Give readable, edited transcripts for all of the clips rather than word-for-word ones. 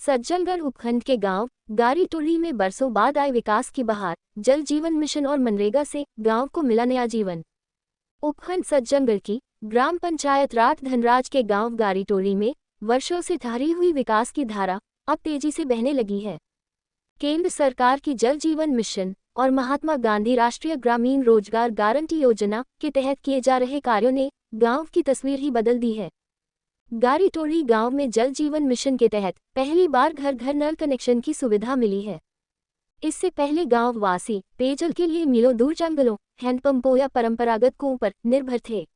सज्जनगढ़ उपखंड के गांव गारी टोली में बरसों बाद आए विकास की बहार। जल जीवन मिशन और मनरेगा से गांव को मिला नया जीवन। उपखंड सज्जनगढ़ की ग्राम पंचायत राठ धनराज के गांव गारी टोली में वर्षों से ठहरी हुई विकास की धारा अब तेजी से बहने लगी है। केंद्र सरकार की जल जीवन मिशन और महात्मा गांधी राष्ट्रीय ग्रामीण रोजगार गारंटी योजना के तहत किए जा रहे कार्यों ने गांव की तस्वीर ही बदल दी है। गारी टोली गांव में जल जीवन मिशन के तहत पहली बार घर घर नल कनेक्शन की सुविधा मिली है। इससे पहले गांव वासी पेयजल के लिए मीलों दूर जंगलों, हैंडपंपों या परंपरागत कुओं पर निर्भर थे।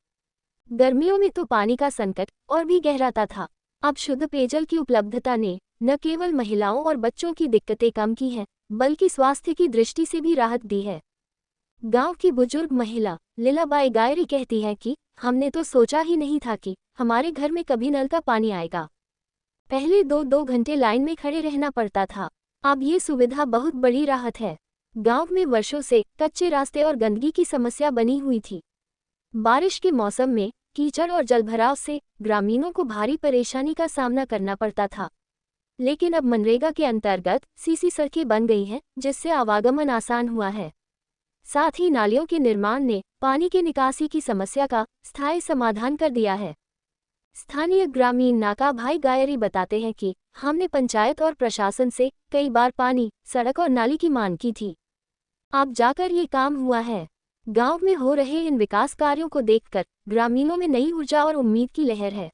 गर्मियों में तो पानी का संकट और भी गहराता था। अब शुद्ध पेयजल की उपलब्धता ने न केवल महिलाओं और बच्चों की दिक्कतें कम की हैं, बल्कि स्वास्थ्य की दृष्टि से भी राहत दी है। गांव की बुजुर्ग महिला लीलाबाई गायरी कहती है कि हमने तो सोचा ही नहीं था कि हमारे घर में कभी नल का पानी आएगा। पहले 2-2 घंटे लाइन में खड़े रहना पड़ता था। अब ये सुविधा बहुत बड़ी राहत है। गांव में वर्षों से कच्चे रास्ते और गंदगी की समस्या बनी हुई थी। बारिश के मौसम में कीचड़ और जलभराव से ग्रामीणों को भारी परेशानी का सामना करना पड़ता था। लेकिन अब मनरेगा के अंतर्गत सीसी सड़कें बन गई हैं, जिससे आवागमन आसान हुआ है। साथ ही नालियों के निर्माण ने पानी की निकासी की समस्या का स्थायी समाधान कर दिया है। स्थानीय ग्रामीण नाका भाई गायरी बताते हैं कि हमने पंचायत और प्रशासन से कई बार पानी, सड़क और नाली की मांग की थी। अब जाकर ये काम हुआ है। गांव में हो रहे इन विकास कार्यों को देखकर ग्रामीणों में नई ऊर्जा और उम्मीद की लहर है।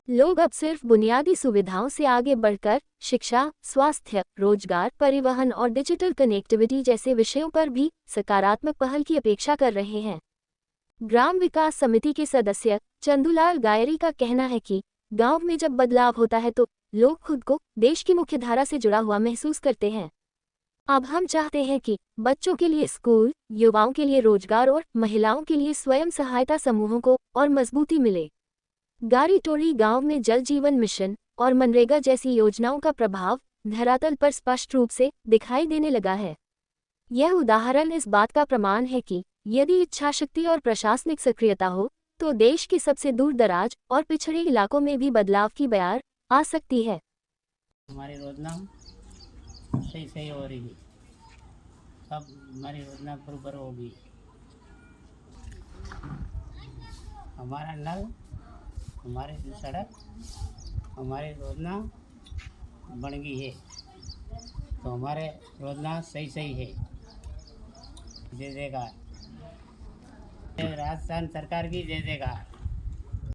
लोग अब सिर्फ बुनियादी सुविधाओं से आगे बढ़कर शिक्षा, स्वास्थ्य, रोजगार, परिवहन और डिजिटल कनेक्टिविटी जैसे विषयों पर भी सकारात्मक पहल की अपेक्षा कर रहे हैं। ग्राम विकास समिति के सदस्य चंदूलाल गायरी का कहना है कि गांव में जब बदलाव होता है तो लोग खुद को देश की मुख्यधारा से जुड़ा हुआ महसूस करते हैं। अब हम चाहते हैं कि बच्चों के लिए स्कूल, युवाओं के लिए रोजगार और महिलाओं के लिए स्वयं सहायता समूहों को और मजबूती मिले। गारी टोली गांव में जल जीवन मिशन और मनरेगा जैसी योजनाओं का प्रभाव धरातल पर स्पष्ट रूप से दिखाई देने लगा है। यह उदाहरण इस बात का प्रमाण है कि यदि इच्छाशक्ति और प्रशासनिक सक्रियता हो तो देश के सबसे दूर दराज और पिछड़े इलाकों में भी बदलाव की बयार आ सकती है। हमारी योजना सही हो रही है। सब हमारी योजना बराबर होगी। हमारा नल, हमारे सड़क, हमारी योजना बन गई है, तो हमारे योजना सही है। जय जयकार। राजस्थान सरकार की जय जयकार।